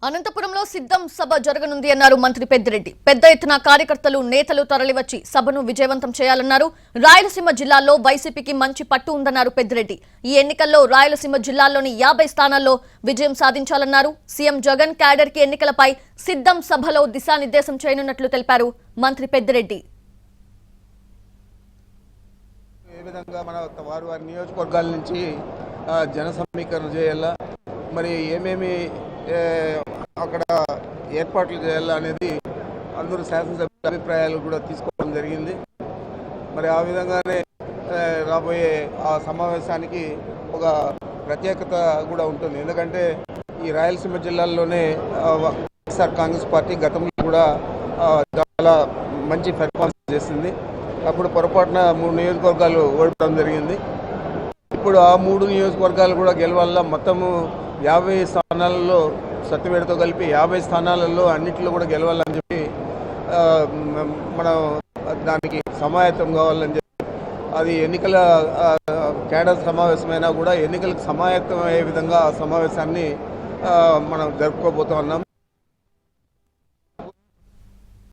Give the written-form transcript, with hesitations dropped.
అనంతపురంలో సిద్ధం సభ జరగనుంది అన్నారు మంత్రి పెద్దిరెడ్డి. పెద్ద ఎత్తున కార్యకర్తలు నేతలు తరలివచ్చి సభను విజయవంతం చేయాలన్నారు. రాయలసీమ జిల్లాల్లో వైసీపీకి మంచి పట్టు ఉందన్నారు పెద్దిరెడ్డి. ఈ ఎన్నికల్లో రాయలసీమ జిల్లాల్లోని 50 స్థానాల్లో విజయం సాధించాలన్నారు. సీఎం జగన్ క్యాడర్ కి ఎన్నికలపై సిద్ధం సభలో దిశానిర్దేశం చేయనున్నట్లు తెలిపారు మంత్రి పెద్దిరెడ్డి. ఏ విధంగా మన వారి నియోజకవర్గాల నుంచి జన సమీకరణ చేయాలా, మరి ఏమేమి అక్కడ ఏర్పాట్లు చేయాలా అనేది అందరూ శాసనసభ్యుల అభిప్రాయాలు కూడా తీసుకోవడం జరిగింది. మరి ఆ విధంగానే రాబోయే ఆ సమావేశానికి ఒక ప్రత్యేకత కూడా ఉంటుంది. ఎందుకంటే ఈ రాయలసీమ జిల్లాల్లోనే వైఎస్ఆర్ కాంగ్రెస్ పార్టీ గతంలో కూడా చాలా మంచి పెర్ఫార్మెన్స్ చేసింది. అప్పుడు పొరపాటున 3 నియోజకవర్గాలు ఓడిపోవడం జరిగింది. ఇప్పుడు ఆ 3 నియోజకవర్గాలు కూడా గెలవాల. మొత్తము 50 స్థానాలలో సత్యవేడతో కలిపి 50 స్థానాలలో అన్నింటిలో కూడా గెలవాలని చెప్పి మనం దానికి సమాయత్తం కావాలని చెప్పి అది ఎన్నికల కేడర్ సమావేశమైనా కూడా ఎన్నికలకు సమాయత్తం అయ్యే విధంగా ఆ సమావేశాన్ని మనం జరుపుకోబోతూ ఉన్నాం.